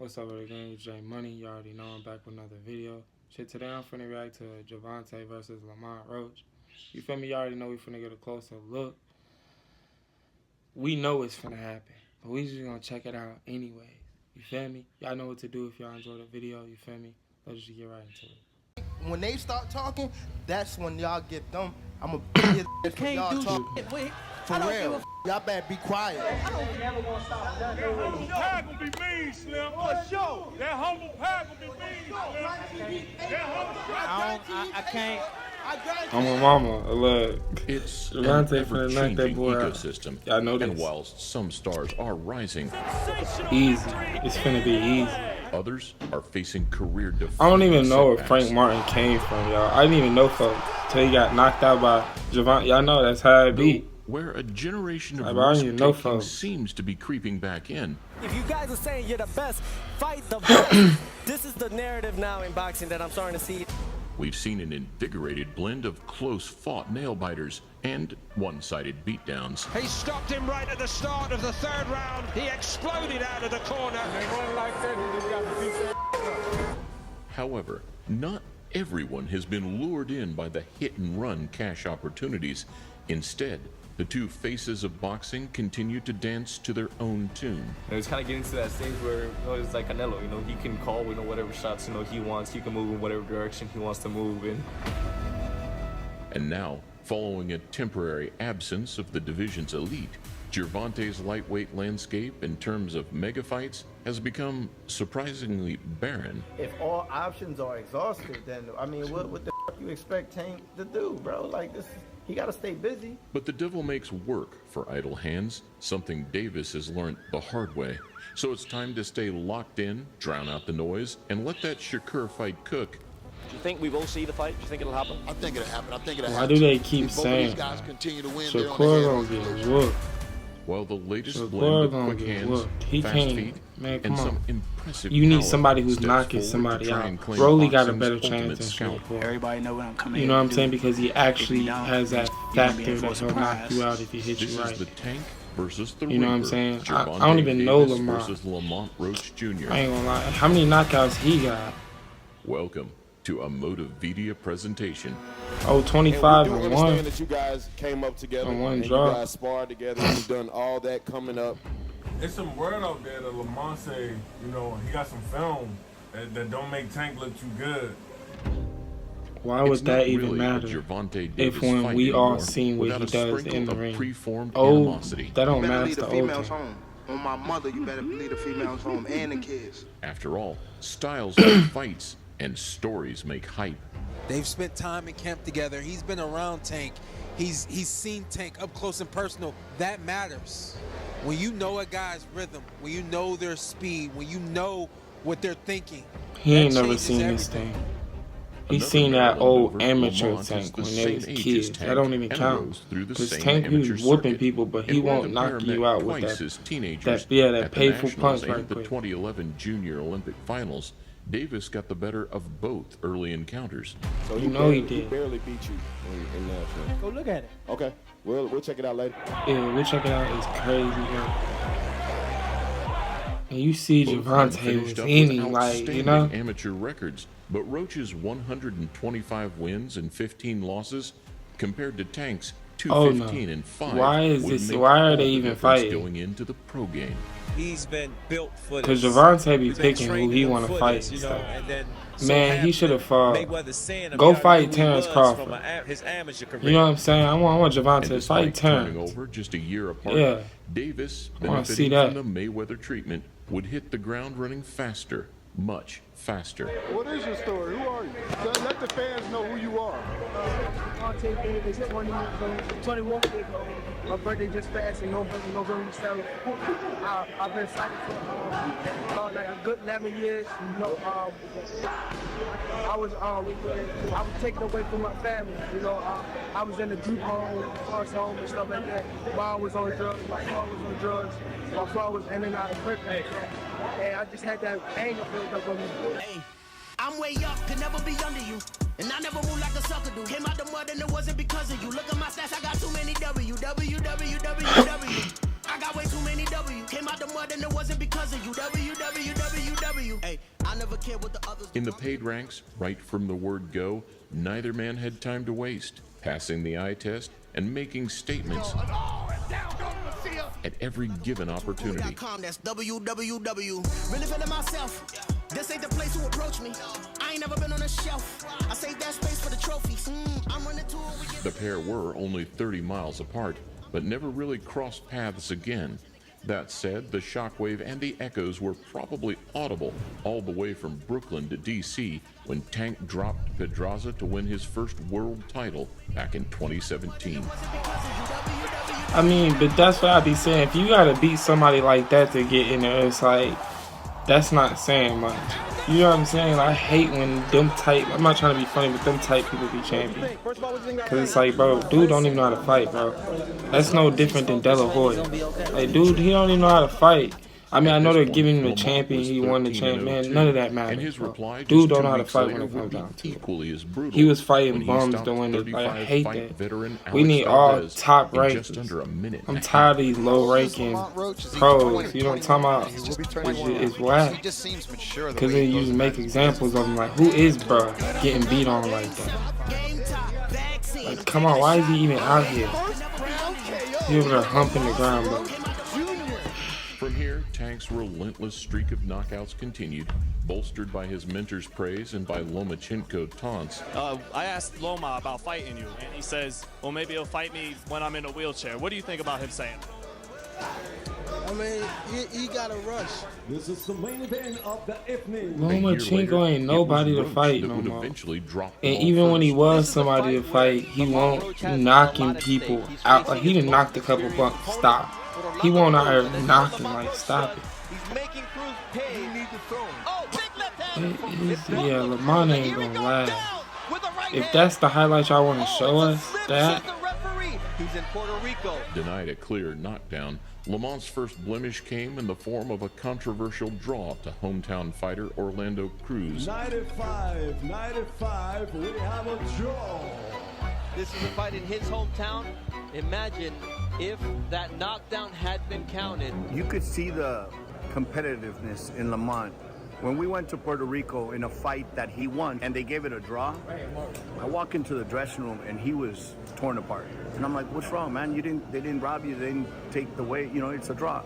What's up with the game? JayMoney. You already know I'm back with another video. Shit, today I'm finna react to Gervonta versus Lamont Roach. You feel me? You already know we finna get a closer look. We know it's finna happen, but we just gonna check it out anyway. You feel me? Y'all know what to do if y'all enjoy the video. You feel me? Let's just get right into it. When they start talking, that's when y'all get them. I'm a y'all talking. For real, y'all better be quiet. I don't never gonna stop that. That humble pie gonna be mean, Slim. For sure. That humble pie gonna be mean, Slim. That humble pie. I can't. I'm a mama. Look, It's an Gervonta finna knock that ever-changing boy out. ecosystem. Y'all know this. And whilst some stars are rising, Easy. It's finna be easy. others are facing career defining I don't even know where setbacks. Frank Martin came from, y'all. I didn't even know folks till he got knocked out by Gervonta. Y'all know that's how it be. Where a generation of I don't even know risk-taking folks. seems to be creeping back in. If you guys are saying you're the best, fight the best. This is the narrative now in boxing that I'm starting to see. We've seen an invigorated blend of close-fought nail-biters and one-sided beatdowns. He stopped him right at the start of the third round. He exploded out of the corner. However, not everyone has been lured in by the hit-and-run cash opportunities. Instead, the two faces of boxing continue to dance to their own tune. It's kind of getting to that stage where it's like Canelo. He can call whatever shots he wants. He can move in whatever direction he wants to move in. And now, following a temporary absence of the division's elite, Gervonta's lightweight landscape in terms of mega fights has become surprisingly barren. If all options are exhausted, then I mean, what the f you expect Tank to do, bro? Like this, he got to stay busy. But the devil makes work for idle hands, something Davis has learned the hard way. So it's time to stay locked in, drown out the noise, and let that Shakur fight cook. Do you think we will see the fight? Do you think it'll happen? I think it'll happen. I think it'll Why happen. do they keep If both of saying these guys continue to win, Shakur gonna get whooped? While the latest Shakur blend of gonna quick get hands, whooped. He fast can't. feet, Man, and come some on. impressive You need power somebody who's steps knocking forward somebody to try out. and claim Broly got a boxing's better ultimate chance than scalp. Shakur. Everybody know what I'm coming. You know what I'm saying? Because he actually If you don't, has that you're gonna be factor in for a that he'll knock surprise. you out if he hits This you is right. the Tank versus the You know what I'm Reaper. saying? I Gervonta don't even know Davis Lamont. versus Lamont Roach Jr. I ain't gonna lie. How many knockouts he got? Welcome to a Motivedia presentation. Oh, 25 and we and do 1. understand that you guys came up together And one and draw. you guys sparred together. You've done all that coming up. There's some word out there that Lamont say, he got some film that don't make Tank look too good. Why would It's not that even really a matter Gervonta if Davis when fight we all anymore seen what without he a does sprinkle in the of ring? preformed Oh, animosity. that don't You better match leave the the old females thing. home. On my mother, you better leave the females home and the kids. After all, styles make fights and stories make hype. They've spent time in camp together. He's been around Tank. He's seen Tank up close and personal. That matters. When you know a guy's rhythm, when you know their speed, when you know what they're thinking. He ain't that never changes seen this everything. thing. He Another seen that Maryland old over, amateur Lamont is Tank the when they same was age as kids. Tank That don't even and count. arose through the Because same Tank he amateur was whooping circuit people, but he and won't won the knock you paramedic out with twice that. as teenagers. That At the playful Nationals punch and right the quick. 2011 Junior Olympic Finals, Davis got the better of both early encounters. So You know he barely, did. barely beat you in Nashville. Go look at it. Okay, we'll check it out later. Yeah, we'll check it out. It's crazy, bro. And you see Both men Gervonta finished was up any, with like, outstanding you know? amateur records, but Roach's 125 wins and 15 losses compared to Tank's Oh, no. 215 and 5. Why is would this? make Why are all they the even difference fighting? going into the pro game? He's been built for this. Because Gervonta be He's been picking who training he him want to for fight this, and you know, stuff. and then Man, he should have fought. Mayweather saying Go about fight who he Terrence was Crawford. from his amateur career. You know what I'm saying? I want Gervonta And to despite fight turning Terrence. over just a year apart, Yeah. Davis, I wanna see benefiting that. from the Mayweather treatment, would hit the ground running faster, much faster. What is your story? Who are you? Let the fans know who you are. Is 20 years old, 21 years old. My birthday just passed in November 7th. I've been fighting for like a good 11 years. I was taken away from my family. I was in the group home, first home and stuff like that. Mom was on drugs, my father was on drugs, my father was in and out of prison. And I just had that anger built up on me. Hey, I'm way up, could never be under you. And I never move like a sucker do. Came out the mud and it wasn't because of you. Look at my stats, I got too many W. I got way too many W. Came out the mud and it wasn't because of you. W. In the paid ranks, right from the word go, neither man had time to waste, passing the eye test and making statements at every given opportunity. That's www. Really feeling myself. This ain't the place to approach me. I ain't never been on a shelf. I save that space for the trophies. I'm running to it. The pair were only 30 miles apart, but never really crossed paths again. That said, the shockwave and the echoes were probably audible all the way from Brooklyn to DC when Tank dropped Pedraza to win his first world title back in 2017. I mean, but that's what I be saying. If you gotta beat somebody like that to get in there, it's like, that's not saying much. You know what I'm saying? I hate when them type, I'm not trying to be funny, but them type people be champion. Cause it's like, bro, dude don't even know how to fight, bro. That's no different than De La Hoya. Like, dude, he don't even know how to fight. I mean, I know they're giving him the champion, he won the champion, man, none of that matters, bro. Dude don't know how to fight when it comes down to it. He was fighting bums to win it. Like, I hate that. We need all top rankers. I'm tired of these low-ranking pros, you know what I'm talking about? It's whack. Because then you just make examples of him, like, who is bro getting beat on like that? Like, come on, why is he even out here? He over there humping the ground, bro. From here, Tank's relentless streak of knockouts continued, bolstered by his mentor's praise and by Lomachenko taunts. I asked Loma about fighting you, and he says, well, maybe he'll fight me when I'm in a wheelchair. What do you think about him saying? I mean, he got a rush. This is the main event of the evening. Lomachenko ain't nobody to fight no more. And even when he was somebody to fight, he won't knocking people out. Like, he done knocked a couple bucks. Stop. He won't out here knocking, like, stop it. He's making Cruz pay. He needs to throw him. Oh, big left hand. Yeah, Lamont ain't gonna lie. If that's the highlight y'all want to show us, that. He's in Puerto Rico. Denied a clear knockdown, Lamont's first blemish came in the form of a controversial draw to hometown fighter Orlando Cruz. 95, we have a draw. This is a fight in his hometown. Imagine if that knockdown had been counted. You could see the competitiveness in Lamont. When we went to Puerto Rico in a fight that he won and they gave it a draw, I walk into the dressing room and he was torn apart. And I'm like, what's wrong, man? They didn't rob you, they didn't take the weight, it's a draw.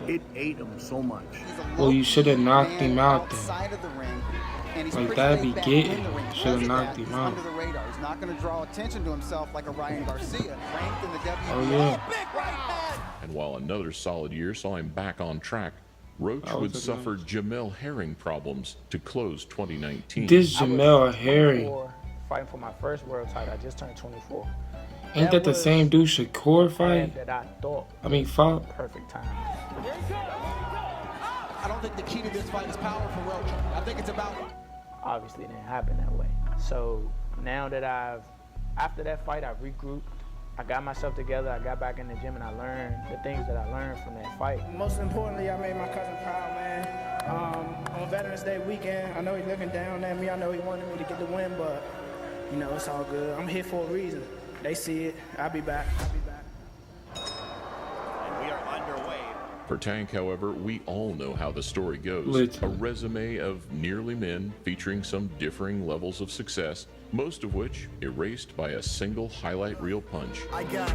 It ate him so much. Well, you should have knocked him out then. Like, that'd be getting. Should have knocked him out. He's not going to draw attention to himself like a Ryan Garcia. Ranked in the WBO. Oh, yeah. And while another solid year saw him back on track, Roach would suffer Jamel Herring problems to close 2019. This Jamel Herring. Fighting for my first world title. I just turned 24. Ain't that the same dude Shakur fight? That I thought. I mean, fought. Perfect time. I don't think the key to this fight is power for Roach. I think it's about. Obviously, it didn't happen that way. So now that after that fight, I've regrouped. I got myself together, I got back in the gym, and I learned the things that I learned from that fight. Most importantly, I made my cousin proud, man. On Veterans Day weekend, I know he's looking down at me. I know he wanted me to get the win, but, it's all good. I'm here for a reason. They see it. I'll be back. And we are underway. For Tank, however, we all know how the story goes. A resume of nearly men featuring some differing levels of success, most of which erased by a single highlight reel punch. I got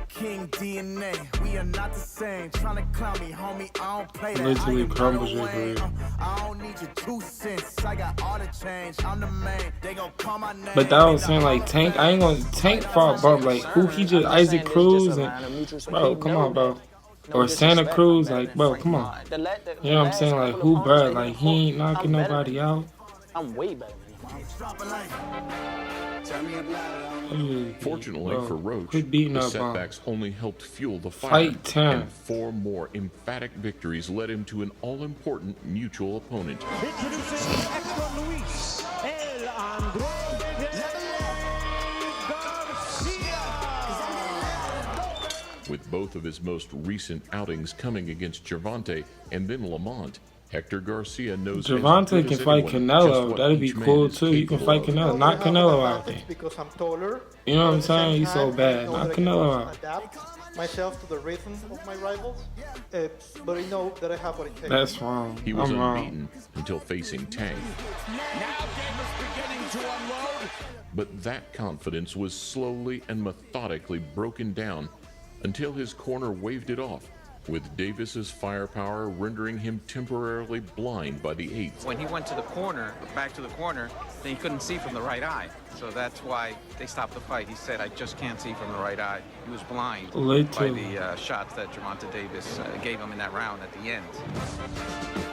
King DNA. We are not the same. Trying to clown me, homie. I don't play that. Literally crumbles your career. I don't need your 2 cents. I got all the change. I'm the man. They gon' call my name. But that was saying, like, Tank, Tank fought bump. Like, who he just, Isaac Cruz? And, bro, come on, bro. Or Santa Cruz, like, bro, come on. You know what I'm saying? Like, who, bro? Like, he ain't knocking nobody out. I'm way better than him. Fortunately for Roach, the setbacks only helped fuel the fire, and 4 more emphatic victories led him to an all-important mutual opponent. Introducing Hector Luis, El Androide Garcia. With both of his most recent outings coming against Gervonta and then Lamont, Hector Garcia knows Gervonta can fight Canelo. That'd be cool too. You can fight Canelo. Knock Canelo out there. Because I'm taller. You know what I'm saying? He's so bad. Knock Canelo out. myself to the rhythm of my rivals, but I know that I have what it takes. That's wrong. He was I'm unbeaten wrong. until facing Tank. Now Davis beginning to unload. But that confidence was slowly and methodically broken down until his corner waved it off, with Davis's firepower rendering him temporarily blind by the 8th. When he went to the corner, back to the corner, then he couldn't see from the right eye. So that's why they stopped the fight. He said, I just can't see from the right eye. He was blind by the shots that Gervonta Davis gave him in that round at the end.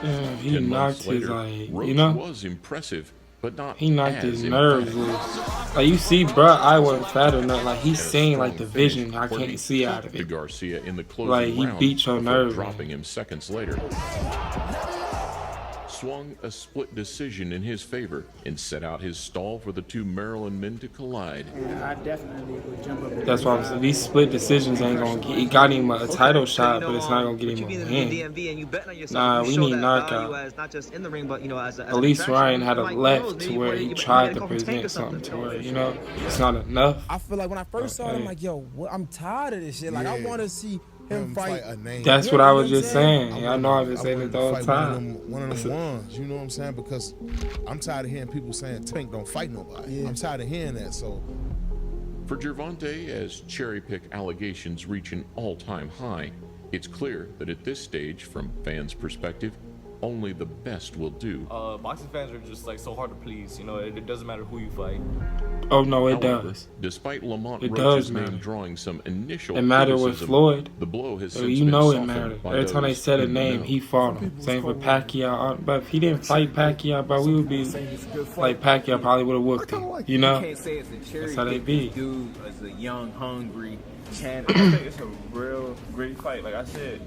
Yeah, he 10 knocked months his, later, Roach you know? was impressive, but not He knocked as his nerves loose. Like, you see, bruh, I wasn't fat or nothing. Like, he's seeing, like, the vision I can't see out of to it. Garcia in the closing Like, he round beat your before nerve, dropping him seconds later. Swung a split decision in his favor and set out his stall for the two Maryland men to collide. I definitely would jump up. That's why I'm saying these split decisions ain't gonna get. He got him a title shot, but it's not gonna get him a win. Nah, we need knockout. At least Ryan had a left to where he tried to present something to where, you know, it's not enough. I feel like when I first saw him, I'm like, yo, I'm tired of this shit. Like, I want to see him fight a name. That's what I was just saying. I know I've been saying it the whole time. One of them ones, you know what I'm saying? Because I'm tired of hearing people saying Tank don't fight nobody. I'm tired of hearing that. So for Gervonta, as cherry-pick allegations reach an all-time high, it's clear that at this stage, from fans' perspective, only the best will do. Boxing fans are just like so hard to please. You know, it doesn't matter who you fight. Oh no, it However, does. Despite Lamont It Roach's does name matter. drawing some initial It mattered with criticism, Floyd. the blow has So since you been know it softened mattered. by Every time they those said a in the name, know. he fought him. Same for Pacquiao. But if he didn't fight Pacquiao, but we would be like Pacquiao probably would have whooped him. You know? You can't say it's a cherry That's how they be. dude as a young, hungry Chad. I think it's a real great fight. Like I said,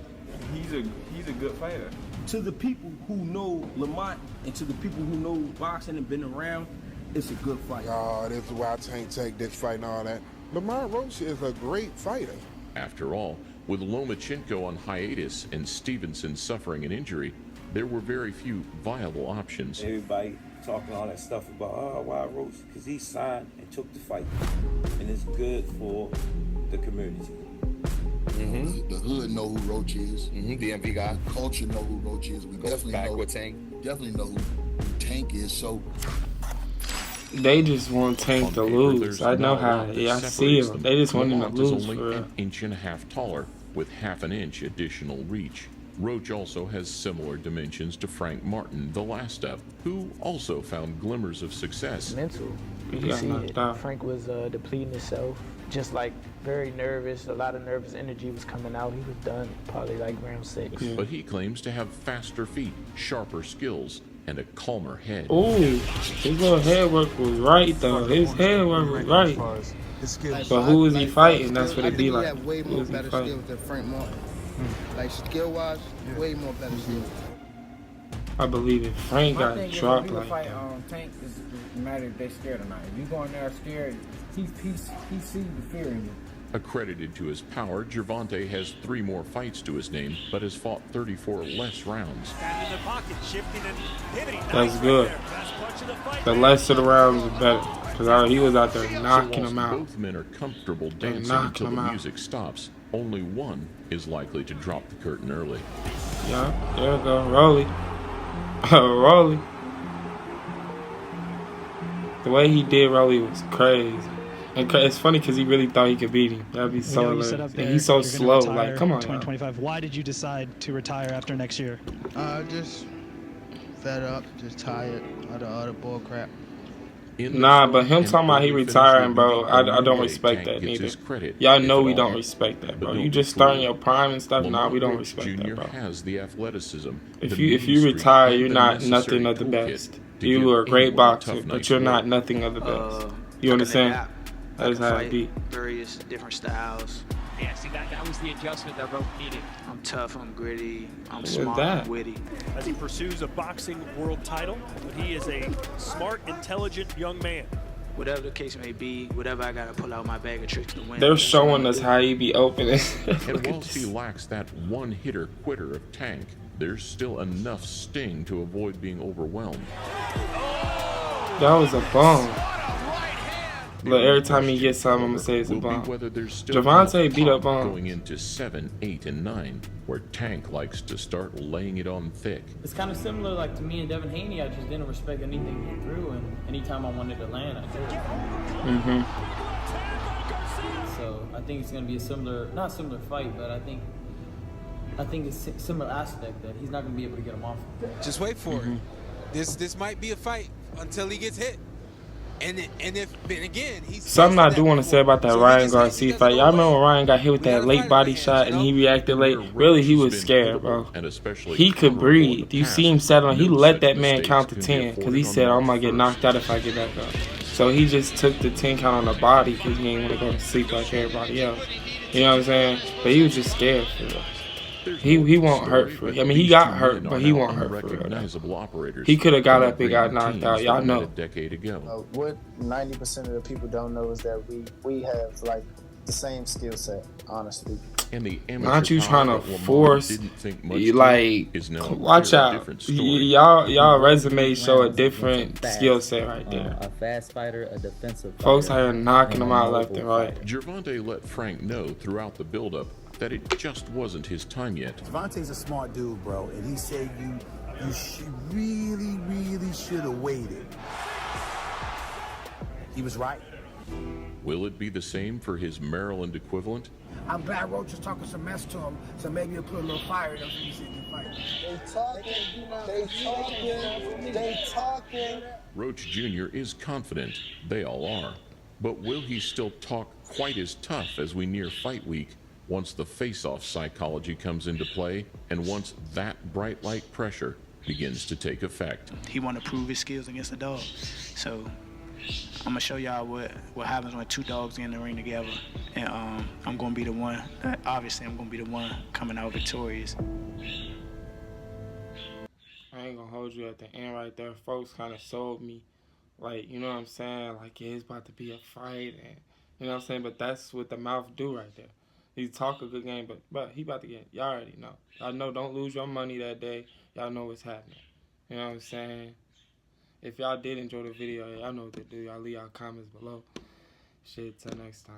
he's a good fighter. To the people who know Lamont and to the people who know boxing and been around, it's a good fight. Oh, this is why Tank take this fight and all that. Lamont Roach is a great fighter. After all, with Lomachenko on hiatus and Stevenson suffering an injury, there were very few viable options. Everybody talking all that stuff about, why Roach? Because he signed and took the fight. And it's good for the community. The hood know who Roach is. The DMV guy. Culture know who Roach is. We definitely back know with Tank. Definitely know who Tank is. So They just want Tank to lose. I know how. Yeah, I see them. They just want him to Lamont is lose only for real. an inch and a half taller, with half an inch additional reach. Roach also has similar dimensions to Frank Martin, the last up, who also found glimmers of success. Mental. You got see knocked it. out. Frank was depleting himself, just like very nervous. A lot of nervous energy was coming out. He was done probably like round 6. But he claims to have faster feet, sharper skills, and a calmer head. Ooh, his little head work was right though. His head work was right. But who was he fighting? That's what it be like. He had way Who more was he better fighting? skills than Frank Martin. Like skill-wise, way more better skills. I believe it. Frank My got thing dropped is, when you like fight that. Tank, it matter if they scared or not. If you go in there scared, he sees the fear in you. Accredited to his power, Gervonta has 3 more fights to his name, but has fought 34 less rounds. Standing in the pocket, shifting and pivoting. That's good. The less of the rounds, the better. Because he was out there knocking So him whilst out. both men are comfortable They're dancing knocking until the him out. music stops, only one is likely to drop the curtain early. Yeah, there we go. Rolly. Rolly. The way he did Rolly was crazy. And it's funny because he really thought he could beat him. That'd be so you said hilarious. up there, And he's so you're slow. gonna retire Like, come on, y'all. 2025. Why did you decide to retire after next year? Just fed up, just tired of the other bull crap. Nah, but him talking about he retiring, bro, I don't respect that neither. Y'all know we don't respect that, bro. You just starting your prime and stuff. Nah, we don't respect that, bro. Has the athleticism. If you retire, you're not nothing of the best. You are a great boxer, but you're not nothing of the best. You understand? That's how it be. Various different styles. Yeah, see, that was the adjustment that Roach needed. I'm tough, I'm gritty, I'm Look at smart, that. I'm witty. As he pursues a boxing world title, but he is a smart, intelligent young man. Whatever the case may be, whatever I gotta pull out my bag of tricks to win. They're showing us how he be opening. And whilst he lacks that one-hitter quitter of Tank, there's still enough sting to avoid being overwhelmed. That was a bomb. But every time he gets something, I'm gonna say it's a bomb. Gervonta beat up on going into 7, 8, and 9, where Tank likes to start laying it on thick. It's kind of similar, like to me and Devin Haney. I just didn't respect anything he threw, and anytime I wanted to land, I did. So I think it's gonna be a similar, not similar fight, but I think it's a similar aspect that he's not gonna be able to get him off. Just wait for it. This might be a fight until he gets hit. And again, he's something I do want to say about that Ryan Garcia fight. Y'all remember when Ryan got hit with that late body shot and he reacted late? Really, he was scared, bro. He could breathe. You see him settle. He let that man count to 10 because he said, I'm going to get knocked out if I get back up. So he just took the 10 count on the body because he didn't want to go to sleep like everybody else. You know what I'm saying? But he was just scared for real. He won't hurt for real. I mean, he got hurt, but he won't hurt for real. He could have got up and got knocked out. Y'all know. What 90% of the people don't know is that we have like the same skill set, honestly. Not you trying to force, like, watch out. Y'all resumes show a different skill set right there. A fast fighter, a defensive fighter. Folks out here knocking them out left and right. Gervonta let Frank know throughout the buildup that it just wasn't his time yet. Gervonta's a smart dude, bro, and he said you really should have waited. He was right. Will it be the same for his Maryland equivalent? I'm glad Roach is talking some mess to him, so maybe he'll put a little fire in him so he can fight. They talking. Roach Jr. is confident. They all are. But will he still talk quite as tough as we near fight week once the face-off psychology comes into play and once that bright light pressure begins to take effect? He want to prove his skills against the dog. So I'm gonna show y'all what happens when two dogs get in the ring together, and I'm gonna be the one. Obviously, I'm gonna be the one coming out victorious. I ain't gonna hold you at the end right there. Folks kind of sold me, like, you know what I'm saying? Like, yeah, it's about to be a fight, and you know what I'm saying. But that's what the mouth do right there. He talk a good game, but he about to get. Y'all already know. Y'all know. Don't lose your money that day. Y'all know what's happening. You know what I'm saying? If y'all did enjoy the video, y'all know what to do. Y'all leave y'all comments below. Shit, till next time.